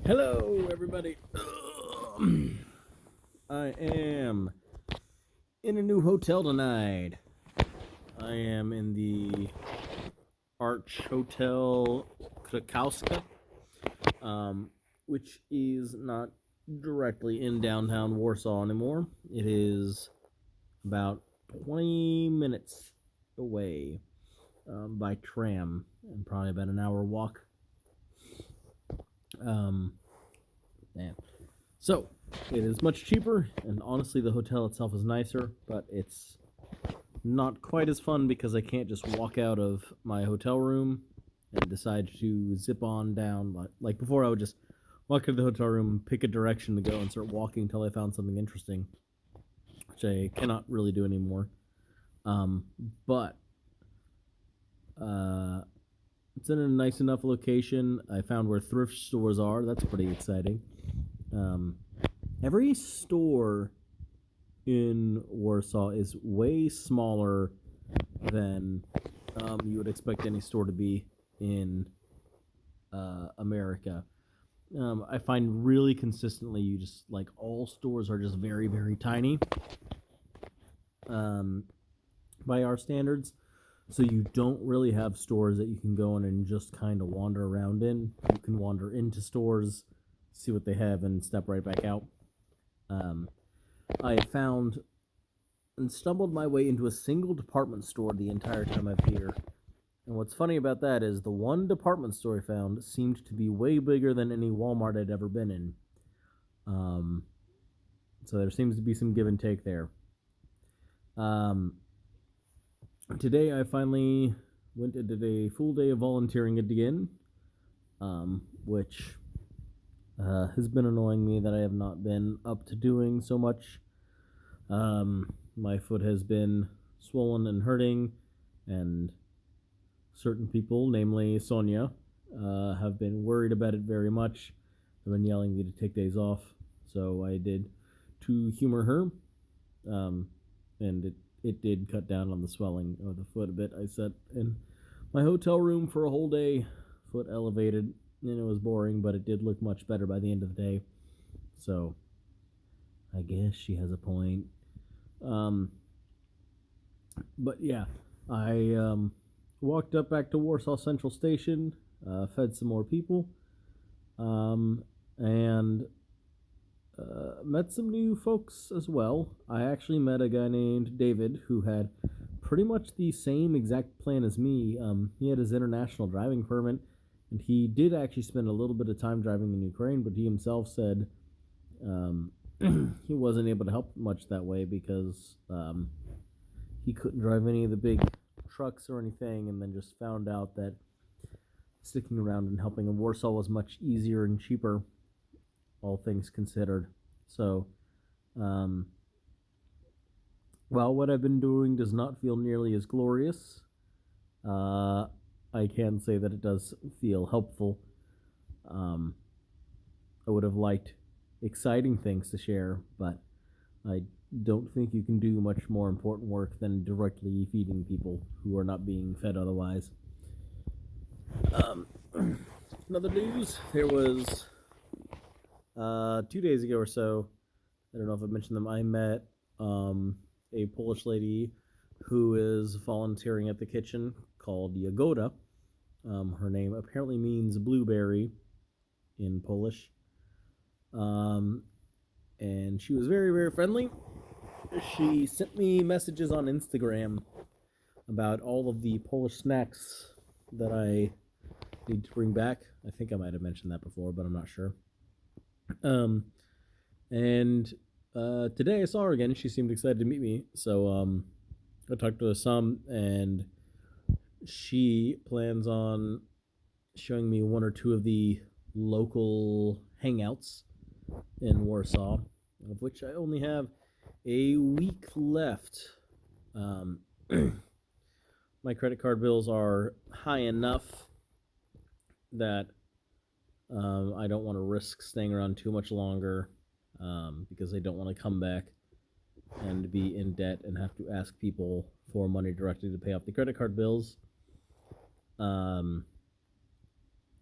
Hello, everybody. I am in a new hotel tonight. I am in the Arch Hotel Krakowska, which is not directly in downtown Warsaw anymore. It is about 20 minutes away by tram and probably about an hour walk. Man. So, it is much cheaper, and honestly, the hotel itself is nicer, but it's not quite as fun because I can't just walk out of my hotel room and decide to zip on down. Like before, I would just walk into the hotel room, pick a direction to go, and start walking until I found something interesting, which I cannot really do anymore. But it's in a nice enough location. I found where thrift stores are. That's pretty exciting. Every store in Warsaw is way smaller than you would expect any store to be in America. I find really consistently, you just like all stores are just very, very tiny by our standards. So you don't really have stores that you can go in and just kind of wander around in. You can wander into stores, see what they have, and step right back out. I found and stumbled my way into a single department store the entire time I've been here. And what's funny about that is the one department store I found seemed to be way bigger than any Walmart I'd ever been in. So there seems to be some give and take there. Today I finally went and did a full day of volunteering again, which has been annoying me that I have not been up to doing so much. My foot has been swollen and hurting, and certain people, namely Sonia, have been worried about it very much. They've been yelling at me to take days off, so I did to humor her, and it did cut down on the swelling of the foot a bit. I sat in my hotel room for a whole day, foot elevated, and it was boring, but it did look much better by the end of the day. So, I guess she has a point. But yeah, I walked up back to Warsaw Central Station, fed some more people, and met some new folks as well. I actually met a guy named David who had pretty much the same exact plan as me. He had his international driving permit, and he did actually spend a little bit of time driving in Ukraine, but he himself said he wasn't able to help much that way because he couldn't drive any of the big trucks or anything, and then just found out that sticking around and helping in Warsaw was much easier and cheaper, all things considered. So, while what I've been doing does not feel nearly as glorious, I can say that it does feel helpful. I would have liked exciting things to share, but I don't think you can do much more important work than directly feeding people who are not being fed otherwise. Another news, there was 2 days ago or so, I don't know if I mentioned them, I met a Polish lady who is volunteering at the kitchen called Jagoda. Her name apparently means blueberry in Polish. And she was very, very friendly. She sent me messages on Instagram about all of the Polish snacks that I need to bring back. I think I might have mentioned that before, but I'm not sure. And today I saw her again. She seemed excited to meet me, so I talked to her some, and she plans on showing me one or two of the local hangouts in Warsaw, of which I only have a week left. My credit card bills are high enough that I don't want to risk staying around too much longer, because I don't want to come back and be in debt and have to ask people for money directly to pay off the credit card bills.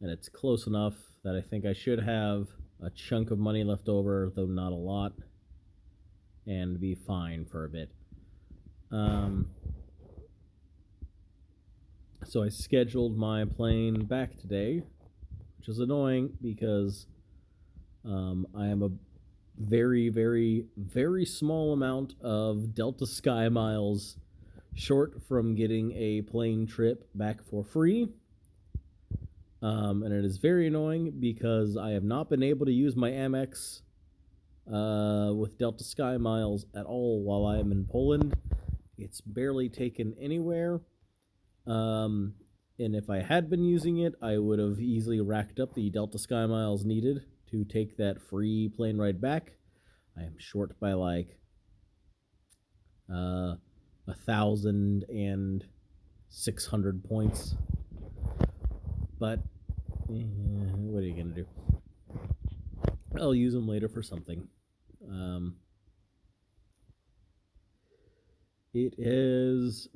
and it's close enough that I think I should have a chunk of money left over, though not a lot, and be fine for a bit. So I scheduled my plane back today, which is annoying because I am a very, very, very small amount of Delta Sky miles short from getting a plane trip back for free. And it is very annoying because I have not been able to use my Amex with Delta Sky miles at all while I am in Poland. It's barely taken anywhere. And if I had been using it, I would have easily racked up the Delta Sky miles needed to take that free plane ride back. I am short by like 1,600 points. But what are you gonna do? I'll use them later for something. It has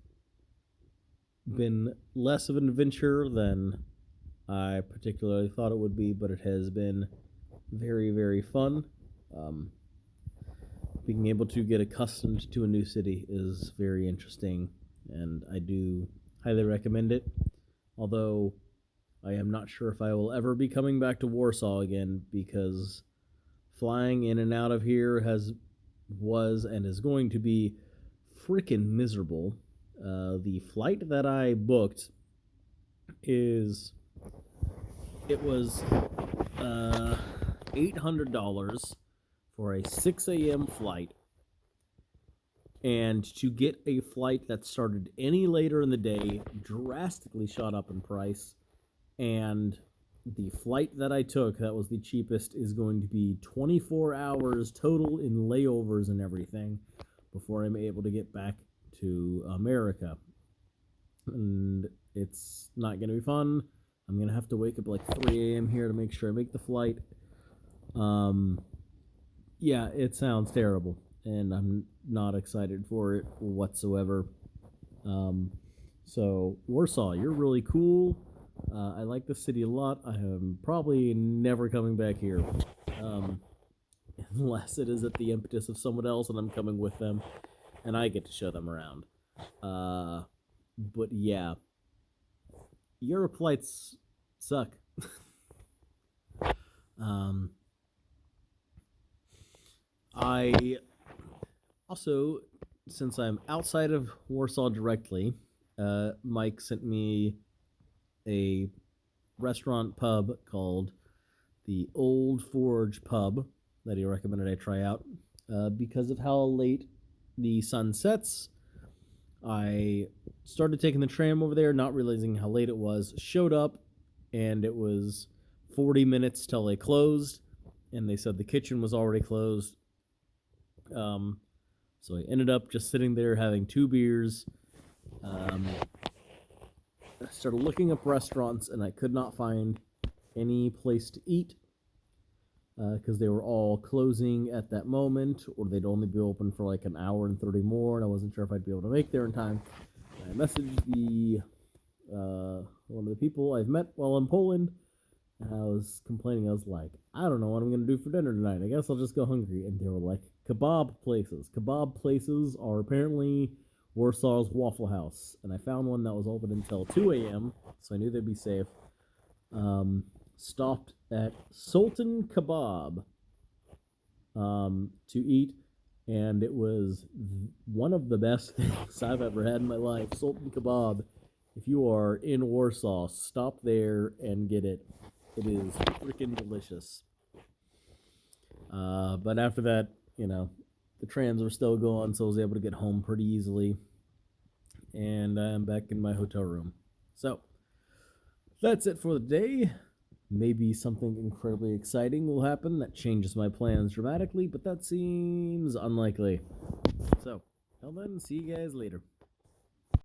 been less of an adventure than I particularly thought it would be, but it has been very, very fun. Being able to get accustomed to a new city is very interesting, and I do highly recommend it. Although I am not sure if I will ever be coming back to Warsaw again, because flying in and out of here was and is going to be freaking miserable. The flight that I booked was $800 for a 6 a.m. flight, and to get a flight that started any later in the day drastically shot up in price. And the flight that I took, that was the cheapest, is going to be 24 hours total in layovers and everything before I'm able to get back to America. And it's not going to be fun. I'm going to have to wake up like 3 a.m. here to make sure I make the flight. Yeah, it sounds terrible, and I'm not excited for it whatsoever. So, Warsaw, you're really cool. I like the city a lot. I am probably never coming back here. Unless it is at the impetus of someone else and I'm coming with them and I get to show them around. But yeah, Europe flights suck. I also, since I'm outside of Warsaw directly, Mike sent me a restaurant pub called the Old Forge Pub that he recommended I try out. Because of how late the sun sets, I started taking the tram over there, not realizing how late it was, showed up, and it was 40 minutes till they closed, and they said the kitchen was already closed. So I ended up just sitting there having 2 beers. I started looking up restaurants, and I could not find any place to eat because they were all closing at that moment, or they'd only be open for like an hour and 30 more, and I wasn't sure if I'd be able to make there in time. I messaged one of the people I've met while in Poland, and I was complaining. I was like, I don't know what I'm going to do for dinner tonight. I guess I'll just go hungry. And they were like, kebab places. Kebab places are apparently Warsaw's Waffle House. And I found one that was open until 2 a.m., so I knew they'd be safe. Stopped at Sultan Kebab to eat, and it was one of the best things I've ever had in my life. Sultan Kebab. If you are in Warsaw, stop there and get it. It is freaking delicious. But after that, the trams were still going, so I was able to get home pretty easily. And I'm back in my hotel room. So, that's it for the day. Maybe something incredibly exciting will happen that changes my plans dramatically, but that seems unlikely. So, till then, see you guys later.